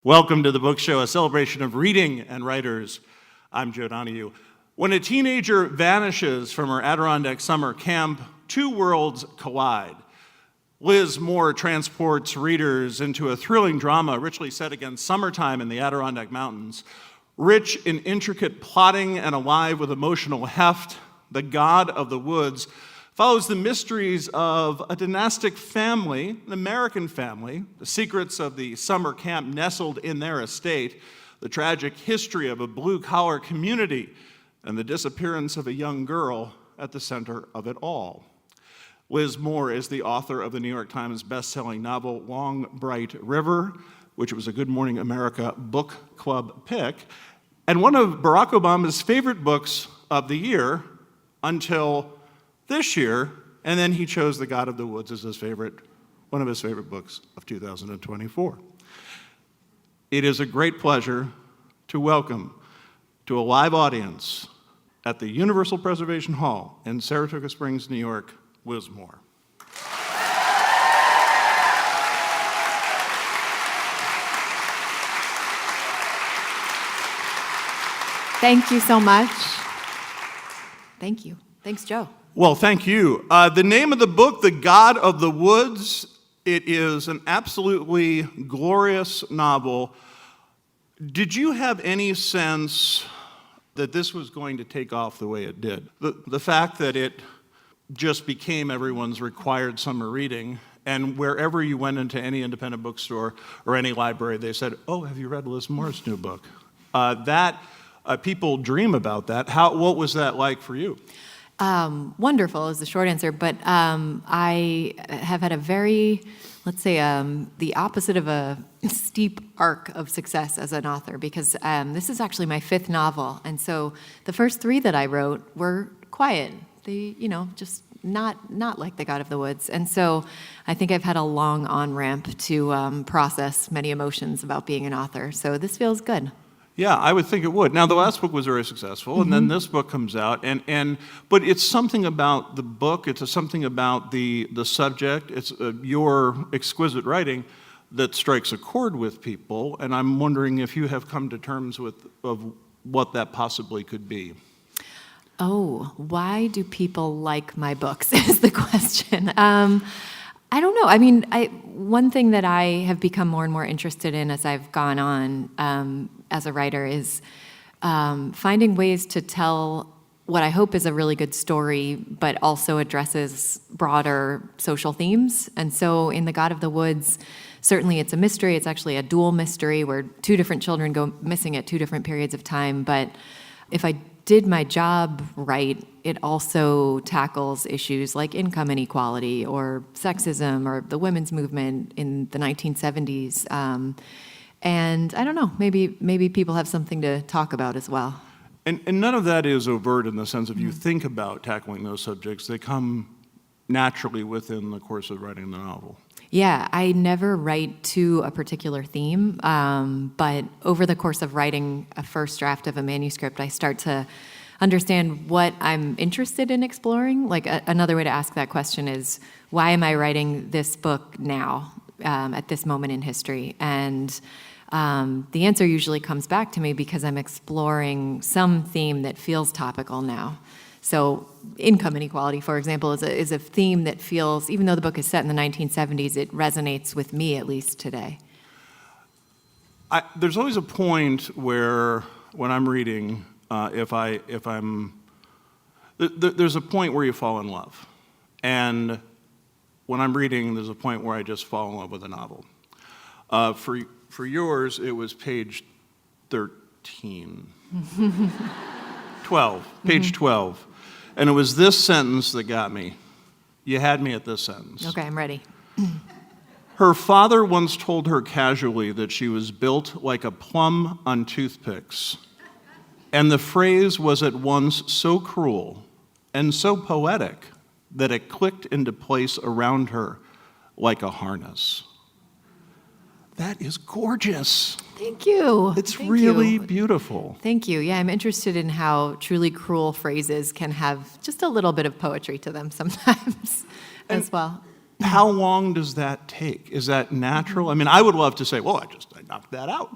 Welcome to the Book Show, a celebration of reading and writers. I'm Joe Donahue. When a teenager vanishes from her Adirondack summer camp, two worlds collide. Liz Moore transports readers into a thrilling drama richly set against summertime in the Adirondack Mountains. Rich in intricate plotting and alive with emotional heft, The God of the Woods follows the mysteries of a dynastic family, an American family, the secrets of the summer camp nestled in their estate, the tragic history of a blue-collar community, and the disappearance of a young girl at the center of it all. Liz Moore is the author of the New York Times best-selling novel Long Bright River, which was a Good Morning America book club pick, and one of Barack Obama's favorite books of the year until this year, and then he chose The God of the Woods as one of his favorite books of 2024. It is a great pleasure to welcome to a live audience at the Universal Preservation Hall in Saratoga Springs, New York, Liz Moore. Thank you so much. Thank you. Thanks, Joe. Well, thank you. The name of the book, The God of the Woods, it is an absolutely glorious novel. Did you have any sense that this was going to take off the way it did? The fact that it just became everyone's required summer reading, and wherever you went into any independent bookstore or any library, they said, "Oh, have you read Liz Moore's new book?" People dream about that. What was that like for you? Wonderful is the short answer, but I have had a very, let's say, the opposite of a steep arc of success as an author, because this is actually my fifth novel, and so the first three that I wrote were quiet. They, just not like The God of the Woods, and so I think I've had a long on-ramp to process many emotions about being an author, so this feels good. Yeah, I would think it would. Now, the last book was very successful, and then this book comes out, but it's something about the book, it's something about the subject, it's your exquisite writing that strikes a chord with people, and I'm wondering if you have come to terms of what that possibly could be. Oh, why do people like my books is the question. I don't know. I mean, one thing that I have become more and more interested in as I've gone on as a writer is finding ways to tell what I hope is a really good story, but also addresses broader social themes. And so in The God of the Woods, certainly it's a mystery. It's actually a dual mystery where two different children go missing at two different periods of time. But if I did my job right, it also tackles issues like income inequality or sexism or the women's movement in the 1970s. And I don't know, maybe people have something to talk about as well. And none of that is overt in the sense of you think about tackling those subjects. They come naturally within the course of writing the novel. Yeah, I never write to a particular theme, but over the course of writing a first draft of a manuscript, I start to understand what I'm interested in exploring. Like another way to ask that question is, why am I writing this book now, at this moment in history? And the answer usually comes back to me because I'm exploring some theme that feels topical now. So income inequality, for example, is a theme that feels, even though the book is set in the 1970s, it resonates with me at least today. There's always a point where, when I'm reading, there's a point where you fall in love. And when I'm reading, there's a point where I just fall in love with a novel. For yours, it was page 13. 12, page 12. And it was this sentence that got me. You had me at this sentence. Okay, I'm ready. Her father once told her casually that she was built like a plum on toothpicks. And the phrase was at once so cruel and so poetic that it clicked into place around her like a harness. That is gorgeous. Thank you. It's really beautiful. Thank you. Yeah, I'm interested in how truly cruel phrases can have just a little bit of poetry to them sometimes as well. How long does that take? Is that natural? I mean, I would love to say, well, I knock that out.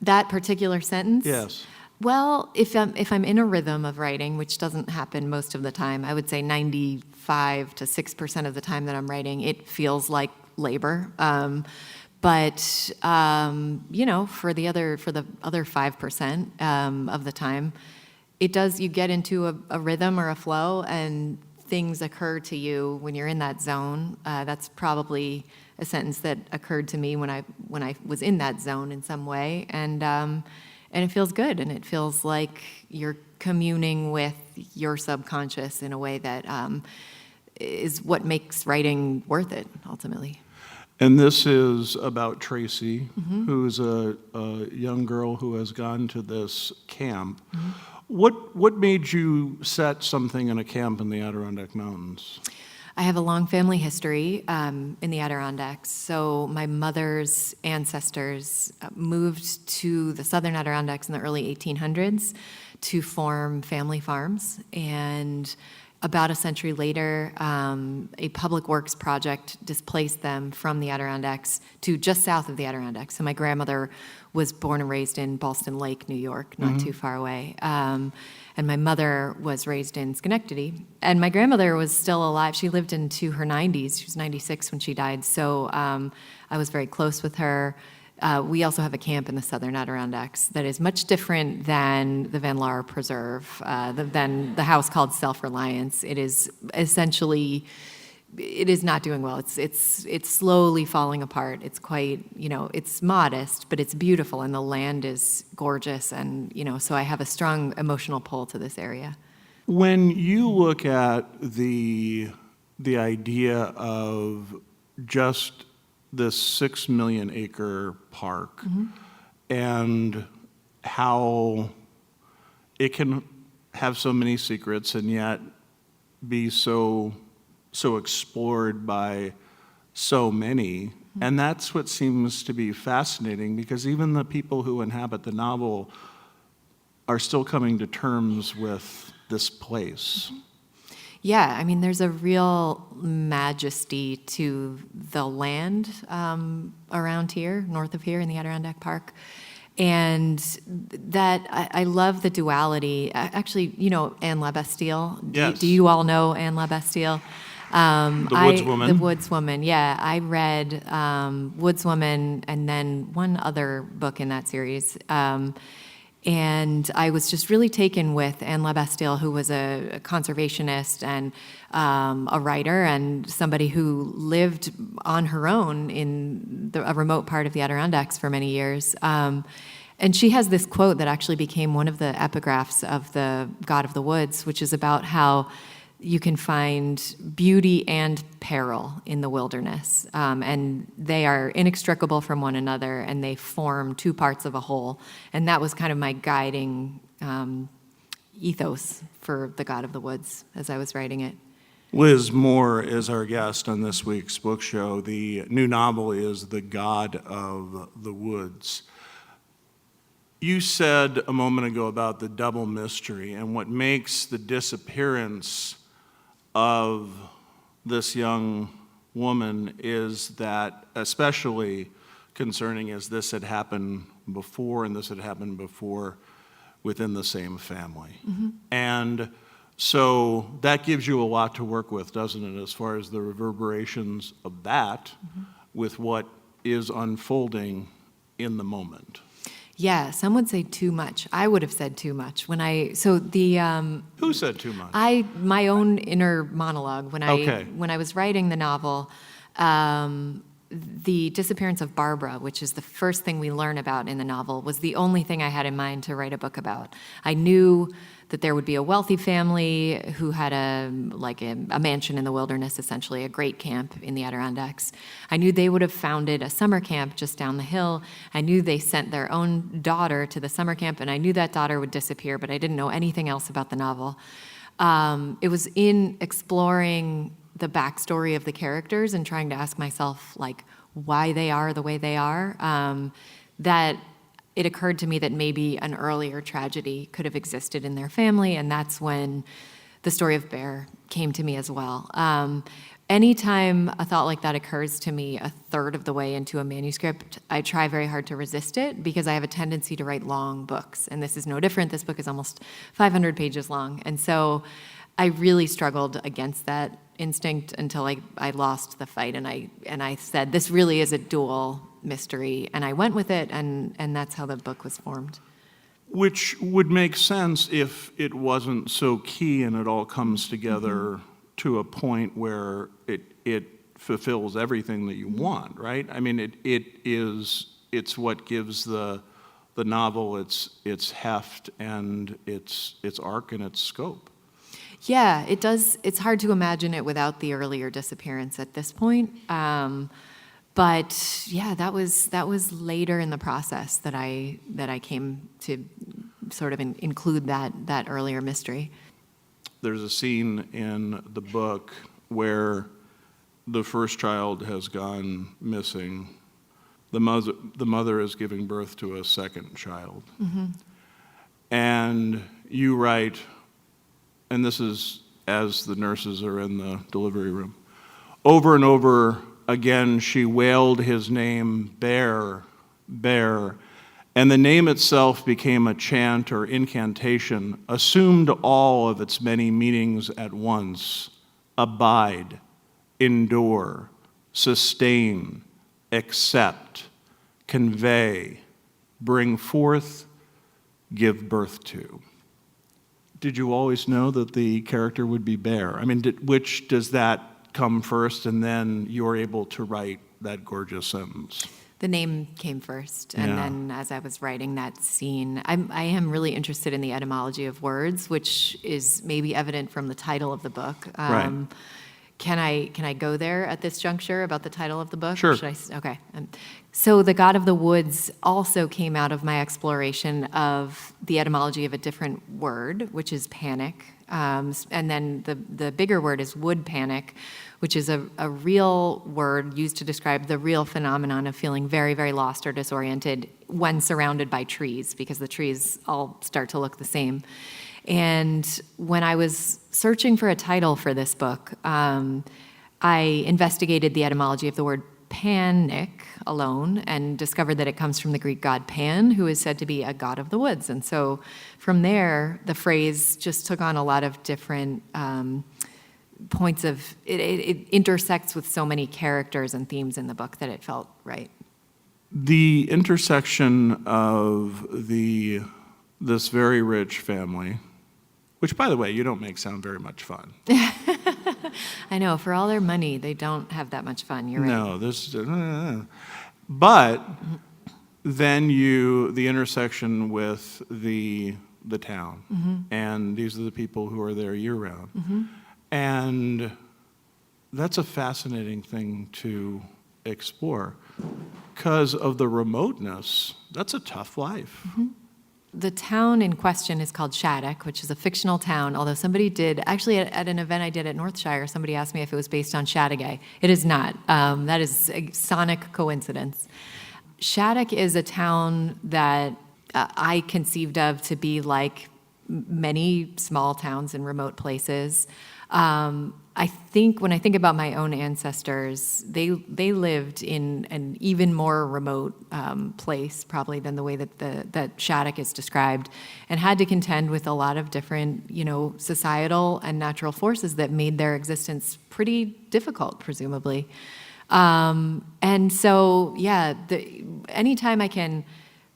That particular sentence? Yes. Well, if I'm in a rhythm of writing, which doesn't happen most of the time, I would say 95 to 6% of the time that I'm writing, it feels like labor. But for the other 5% of the time, it does. You get into a rhythm or a flow, and things occur to you when you're in that zone. That's probably a sentence that occurred to me when I was in that zone in some way, and it feels good, and it feels like you're communing with your subconscious in a way that is what makes writing worth it, ultimately. And this is about Tracy, who's a young girl who has gone to this camp. What made you set something in a camp in the Adirondack Mountains? I have a long family history in the Adirondacks. So my mother's ancestors moved to the southern Adirondacks in the early 1800s to form family farms. And about a century later, a public works project displaced them from the Adirondacks to just south of the Adirondacks. So my grandmother was born and raised in Ballston Lake, New York, not too far away. And my mother was raised in Schenectady. And my grandmother was still alive. She lived into her 90s. She was 96 when she died. So I was very close with her. We also have a camp in the southern Adirondacks that is much different than the Van Laar Preserve, than the house called Self-Reliance. It is essentially, it is not doing well. It's slowly falling apart. It's quite, it's modest, but it's beautiful, and the land is gorgeous, and so I have a strong emotional pull to this area. When you look at the idea of just this 6 million acre park and how it can have so many secrets and yet be so explored by so many, and that's what seems to be fascinating, because even the people who inhabit the novel are still coming to terms with this place. Yeah, I mean, there's a real majesty to the land around here, north of here in the Adirondack Park. And that, I love the duality. Actually, Anne LaBastille. Yes. Do you all know Anne LaBastille? The Woodswoman. The Woodswoman, yeah. I read Woodswoman and then one other book in that series. And I was just really taken with Anne LaBastille, who was a conservationist and a writer and somebody who lived on her own in a remote part of the Adirondacks for many years. And she has this quote that actually became one of the epigraphs of the God of the Woods, which is about how you can find beauty and peril in the wilderness. And they are inextricable from one another, and they form two parts of a whole. And that was kind of my guiding ethos for The God of the Woods as I was writing it. Liz Moore is our guest on this week's book show. The new novel is The God of the Woods. You said a moment ago about the double mystery, and what makes the disappearance of this young woman is that, especially concerning as this had happened before, and this had happened before within the same family. And so that gives you a lot to work with, doesn't it, as far as the reverberations of that with what is unfolding in the moment? Yeah, some would say too much. I would have said too much when Who said too much? My own inner monologue when I was writing the novel. The disappearance of Barbara, which is the first thing we learn about in the novel, was the only thing I had in mind to write a book about. I knew that there would be a wealthy family who had a mansion in the wilderness, essentially, a great camp in the Adirondacks. I knew they would have founded a summer camp just down the hill. I knew they sent their own daughter to the summer camp, and I knew that daughter would disappear, but I didn't know anything else about the novel. It was in exploring the backstory of the characters and trying to ask myself, why they are the way they are, that it occurred to me that maybe an earlier tragedy could have existed in their family, and that's when the story of Bear came to me as well. anytime a thought like that occurs to me a third of the way into a manuscript, I try very hard to resist it because I have a tendency to write long books. And this is no different. This book is almost 500 pages long. And so I really struggled against that instinct until I lost the fight. And I said, this really is a dual mystery. And I went with it, and that's how the book was formed. Which would make sense if it wasn't so key and it all comes together to a point where it fulfills everything that you want, right? I mean, it's what gives the novel its heft and its arc and its scope. Yeah, it does. It's hard to imagine it without the earlier disappearance at this point. But yeah, that was later in the process that I came to sort of include that earlier mystery. There's a scene in the book where the first child has gone missing. The mother is giving birth to a second child. And you write, and this is as the nurses are in the delivery room, over and over again she wailed his name, Bear, Bear, and the name itself became a chant or incantation, assumed all of its many meanings at once: abide, endure, sustain, accept, convey, bring forth, give birth to. Did you always know that the character would be Bear? I mean, which does that come first, and then you're able to write that gorgeous sentence? The name came first, and then as I was writing that scene, I am really interested in the etymology of words, which is maybe evident from the title of the book. Right. Can I go there at this juncture about the title of the book? Sure. Okay. So the God of the Woods also came out of my exploration of the etymology of a different word, which is panic. And then the bigger word is wood panic, which is a real word used to describe the real phenomenon of feeling very, very lost or disoriented when surrounded by trees, because the trees all start to look the same. And when I was searching for a title for this book, I investigated the etymology of the word panic alone and discovered that it comes from the Greek god Pan, who is said to be a god of the woods. And so from there, the phrase just took on a lot of different points of, it intersects with so many characters and themes in the book that it felt right. The intersection of this very rich family, which, by the way, you don't make sound very much fun. I know, for all their money, they don't have that much fun. You're right. No, but then the intersection with the town, and these are the people who are there year round, and that's a fascinating thing to explore because of the remoteness. That's a tough life. The town in question is called Shattuck, which is a fictional town, although somebody did, actually at an event I did at Northshire, somebody asked me if it was based on Chattagay. It is not. That is a sonic coincidence. Shattuck is a town that I conceived of to be like many small towns in remote places. I think when I think about my own ancestors, they lived in an even more remote place probably than the way that Shattuck is described, and had to contend with a lot of different, societal and natural forces that made their existence pretty difficult, presumably. And so, anytime I can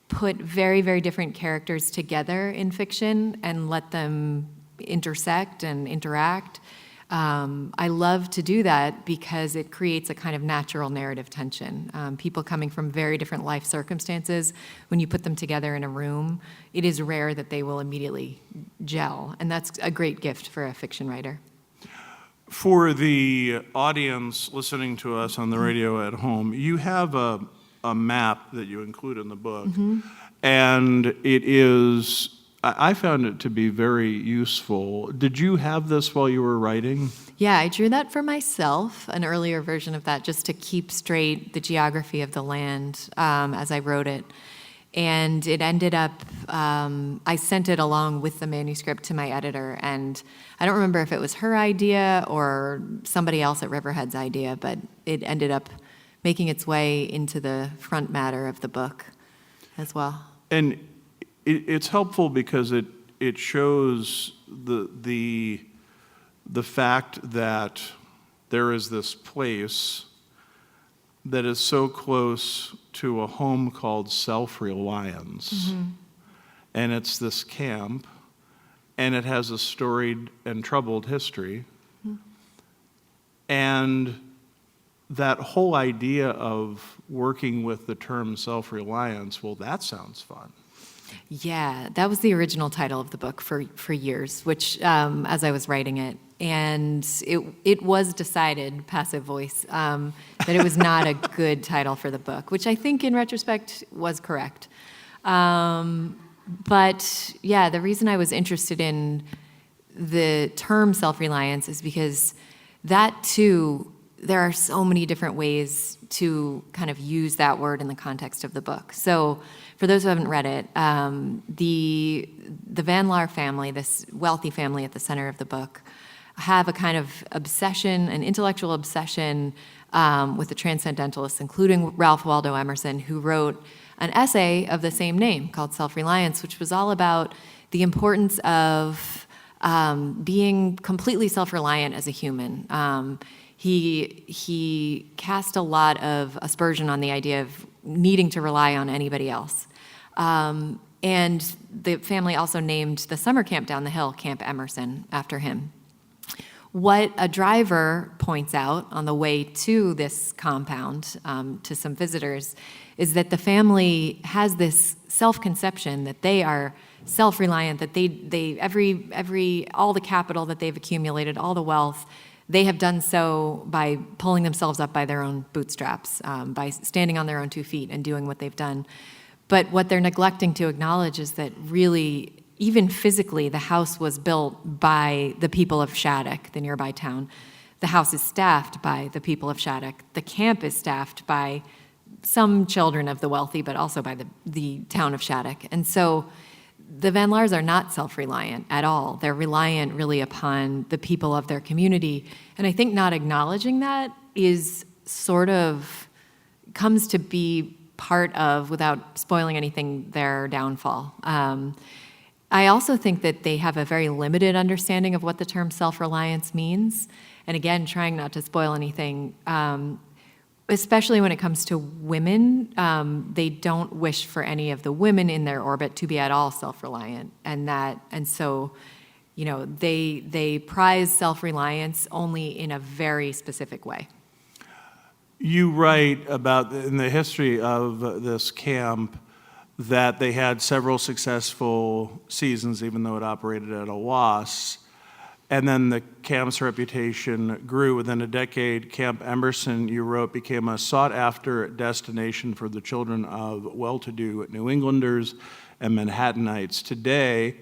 put very, very different characters together in fiction and let them intersect and interact, I love to do that because it creates a kind of natural narrative tension. People coming from very different life circumstances, when you put them together in a room, it is rare that they will immediately gel, and that's a great gift for a fiction writer. For the audience listening to us on the radio at home, you have a map that you include in the book, and it is, I found it to be very useful. Did you have this while you were writing? Yeah, I drew that for myself, an earlier version of that, just to keep straight the geography of the land as I wrote it. And it ended up, I sent it along with the manuscript to my editor, and I don't remember if it was her idea or somebody else at Riverhead's idea, but it ended up making its way into the front matter of the book as well. And it's helpful because it shows the fact that there is this place that is so close to a home called self-reliance. And it's this camp, and it has a storied and troubled history. And that whole idea of working with the term self-reliance, well, that sounds fun. Yeah, that was the original title of the book for years, which, as I was writing it, and it was decided, passive voice, that it was not a good title for the book, which I think in retrospect was correct. But yeah, the reason I was interested in the term self-reliance is because that too, there are so many different ways to kind of use that word in the context of the book. So for those who haven't read it, the Van Laar family, this wealthy family at the center of the book, have a kind of obsession, an intellectual obsession with the transcendentalists, including Ralph Waldo Emerson, who wrote an essay of the same name called Self-Reliance, which was all about the importance of being completely self-reliant as a human. He cast a lot of aspersion on the idea of needing to rely on anybody else. And the family also named the summer camp down the hill Camp Emerson after him. What a driver points out on the way to this compound to some visitors is that the family has this self-conception that they are self-reliant, that all the capital that they've accumulated, all the wealth, they have done so by pulling themselves up by their own bootstraps, by standing on their own 2 feet and doing what they've done. But what they're neglecting to acknowledge is that really, even physically, the house was built by the people of Shattuck, the nearby town. The house is staffed by the people of Shattuck. The camp is staffed by some children of the wealthy, but also by the town of Shattuck. And so the Van Laars are not self-reliant at all. They're reliant really upon the people of their community. And I think not acknowledging that is sort of comes to be part of, without spoiling anything, their downfall. I also think that they have a very limited understanding of what the term self-reliance means. And again, trying not to spoil anything, especially when it comes to women, they don't wish for any of the women in their orbit to be at all self-reliant. And so, they prize self-reliance only in a very specific way. You write about, in the history of this camp, that they had several successful seasons, even though it operated at a loss. And then the camp's reputation grew. Within a decade, Camp Emerson, you wrote, became a sought-after destination for the children of well-to-do New Englanders and Manhattanites. Today,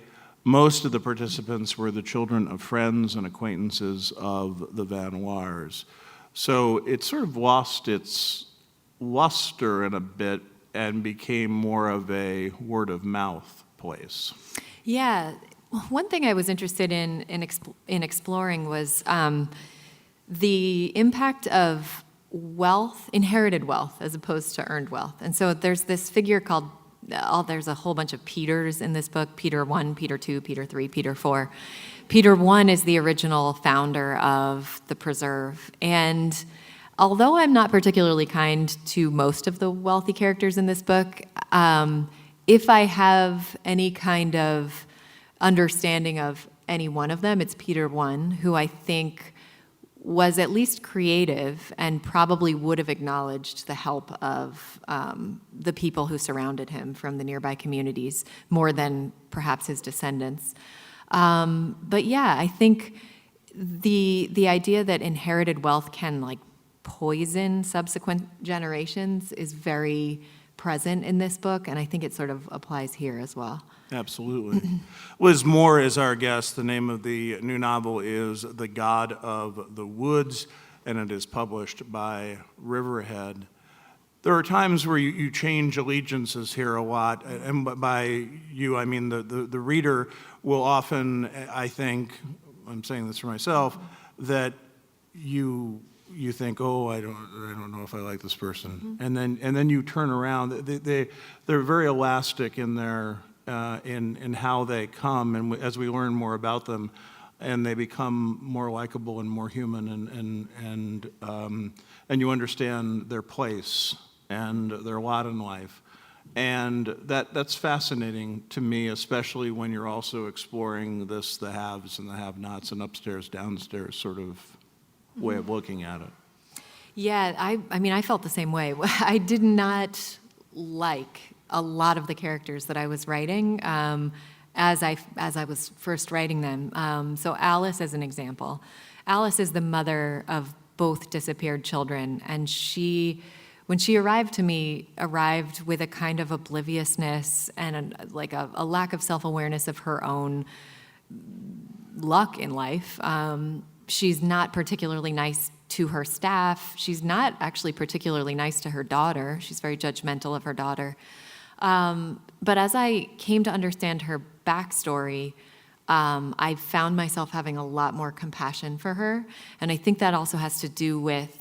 most of the participants were the children of friends and acquaintances of the Van Laars. So it sort of lost its luster in a bit and became more of a word-of-mouth place. Yeah. One thing I was interested in exploring was the impact of wealth, inherited wealth, as opposed to earned wealth. And so there's this figure called, there's a whole bunch of Peters in this book, Peter 1, Peter 2, Peter 3, Peter 4. Peter 1 is the original founder of the preserve. And although I'm not particularly kind to most of the wealthy characters in this book, if I have any kind of understanding of any one of them, it's Peter 1, who I think was at least creative and probably would have acknowledged the help of the people who surrounded him from the nearby communities more than perhaps his descendants. But yeah, I think the idea that inherited wealth can poison subsequent generations is very present in this book, and I think it sort of applies here as well. Absolutely. Liz Moore is our guest. The name of the new novel is The God of the Woods, and it is published by Riverhead. there are times where you change allegiances here a lot, and by you, I mean the reader will often, I think, I'm saying this for myself, that you think, oh, I don't know if I like this person, and then you turn around. They're very elastic in their in how they come, and as we learn more about them, and they become more likable and more human, and you understand their place and their lot in life. And that's fascinating to me, especially when you're also exploring the haves and the have-nots, and upstairs, downstairs sort of way of looking at it. Yeah, I mean, I felt the same way. I did not like a lot of the characters that I was writing as I was first writing them. So Alice, as an example, Alice is the mother of both disappeared children, and when she arrived to me, arrived with a kind of obliviousness and a lack of self-awareness of her own luck in life. She's not particularly nice to her staff. She's not actually particularly nice to her daughter. She's very judgmental of her daughter. But as I came to understand her backstory, I found myself having a lot more compassion for her. And I think that also has to do with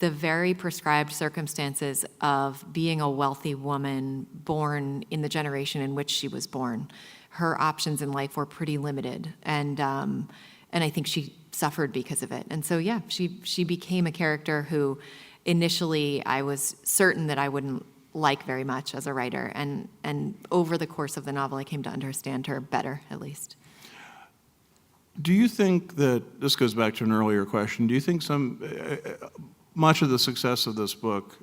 the very prescribed circumstances of being a wealthy woman born in the generation in which she was born. Her options in life were pretty limited, and I think she suffered because of it. And so, yeah, she became a character who initially I was certain that I wouldn't like very much as a writer, and over the course of the novel, I came to understand her better, at least. Do you think that, this goes back to an earlier question, do you think much of the success of this book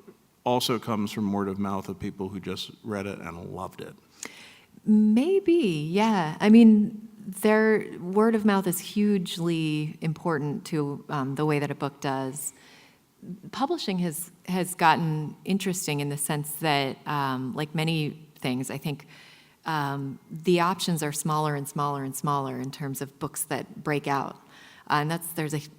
also comes from word of mouth of people who just read it and loved it? Maybe, yeah. I mean, their word of mouth is hugely important to the way that a book does. Publishing has gotten interesting in the sense that, like many things, I think the options are smaller and smaller and smaller in terms of books that break out. And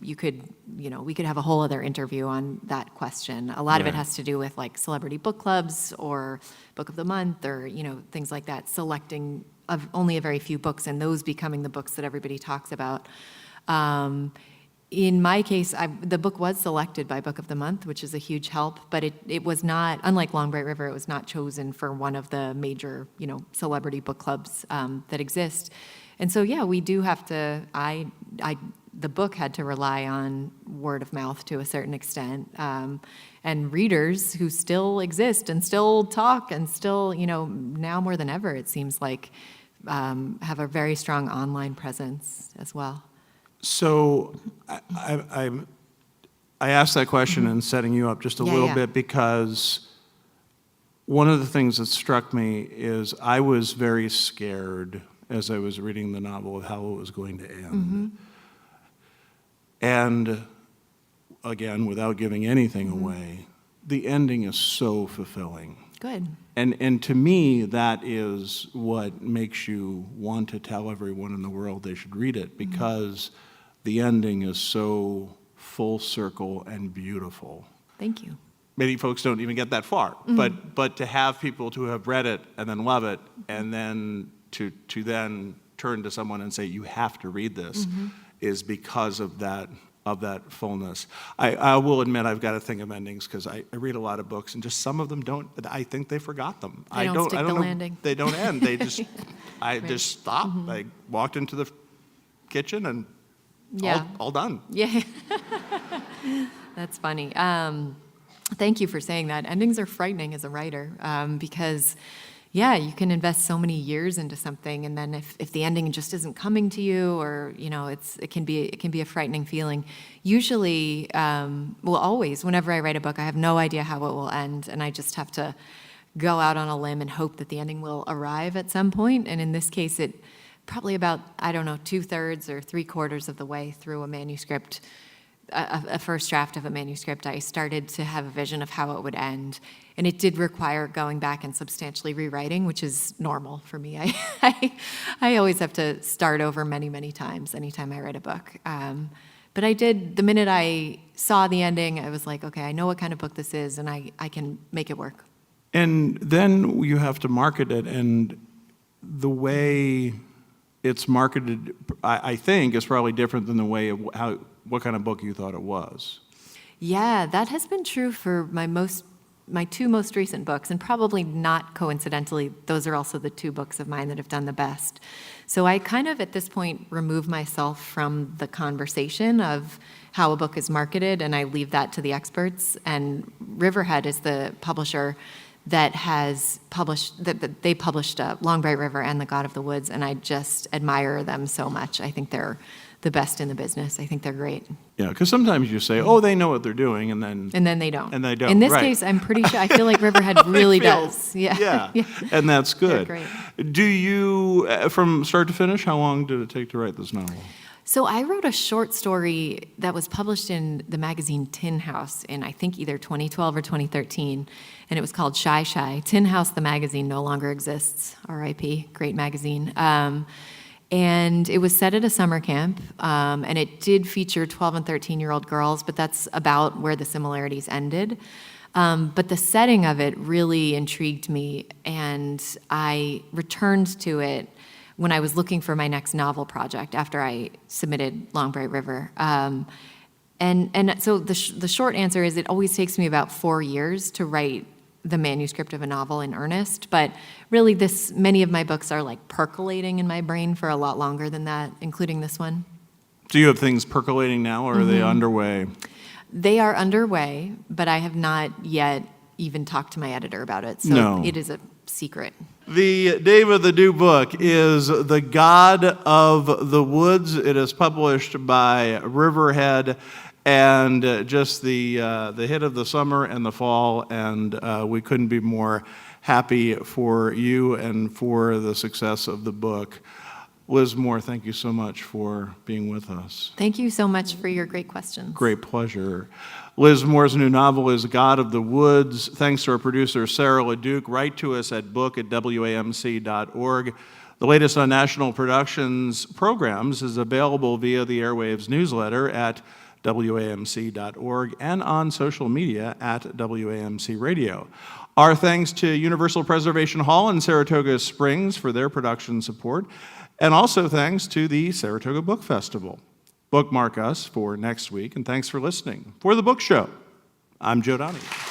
we could have a whole other interview on that question. A lot of it has to do with like celebrity book clubs or book of the month or, things like that, selecting only a very few books and those becoming the books that everybody talks about. In my case, the book was selected by Book of the Month, which is a huge help, but it was not, unlike Long Bright River, it was not chosen for one of the major, celebrity book clubs that exist. And so, yeah, we do have to, the book had to rely on word of mouth to a certain extent, and readers who still exist and still talk and still, now more than ever, it seems like, have a very strong online presence as well. So I asked that question and setting you up just a little bit because one of the things that struck me is I was very scared as I was reading the novel of how it was going to end. Mm-hmm. And again, without giving anything away, the ending is so fulfilling. Good. And to me, that is what makes you want to tell everyone in the world they should read it, because the ending is so full circle and beautiful. Thank you. Many folks don't even get that far, but to have people to have read it and then love it, and then to then turn to someone and say, you have to read this, is because of that fullness. I will admit I've got a thing of endings because I read a lot of books and just some of them don't. I think they forgot them. They don't stick the landing. They don't end. They just just stopped. I walked into the kitchen and all done. Yeah, that's funny. Thank you for saying that. Endings are frightening as a writer because. Yeah, you can invest so many years into something, and then if the ending just isn't coming to you, or it can be a frightening feeling. Usually, always, whenever I write a book, I have no idea how it will end, and I just have to go out on a limb and hope that the ending will arrive at some point. And in this case, it probably about 2/3 or 3/4 of the way through a manuscript. A first draft of a manuscript, I started to have a vision of how it would end. And it did require going back and substantially rewriting, which is normal for me. I always have to start over many, many times anytime I write a book. But I did, the minute I saw the ending, I was like, okay, I know what kind of book this is, and I can make it work. And then you have to market it, and the way it's marketed, I think, is probably different than the way what kind of book you thought it was. Yeah, that has been true for my two most recent books, and probably not coincidentally, those are also the two books of mine that have done the best. So I kind of, at this point, remove myself from the conversation of how a book is marketed, and I leave that to the experts. And Riverhead is the publisher that has published, that they published Long Bright River and The God of the Woods, and I just admire them so much. I think they're the best in the business. I think they're great. Yeah, because sometimes you say, oh, they know what they're doing, and then they don't. And they don't. In this right. case, I'm pretty sure, I feel like Riverhead really does. Yeah, and that's good. They're great. Do you, from start to finish, how long did it take to write this novel? So I wrote a short story that was published in the magazine Tin House in, I think, either 2012 or 2013, and it was called Shy Shy. Tin House, the magazine, no longer exists. R.I.P. Great magazine. And it was set at a summer camp, and it did feature 12 and 13-year-old girls, but that's about where the similarities ended. But the setting of it really intrigued me, and I returned to it when I was looking for my next novel project after I submitted Long Bright River. And so the short answer is it always takes me about 4 years to write the manuscript of a novel in earnest, but really many of my books are like percolating in my brain for a lot longer than that, including this one. Do you have things percolating now, or are they underway? They are underway, but I have not yet even talked to my editor about it, so It is a secret. The name of the new book is The God of the Woods. It is published by Riverhead, and just the hit of the summer and the fall, and we couldn't be more happy for you and for the success of the book. Liz Moore, thank you so much for being with us. Thank you so much for your great questions. Great pleasure. Liz Moore's new novel is God of the Woods. Thanks to our producer, Sarah LeDuc. Write to us at book@wamc.org. The latest on National Productions programs is available via the Airwaves newsletter at wamc.org and on social media at WAMC Radio. Our thanks to Universal Preservation Hall in Saratoga Springs for their production support, and also thanks to the Saratoga Book Festival. Bookmark us for next week, and thanks for listening. For The Book Show, I'm Joe Donahue.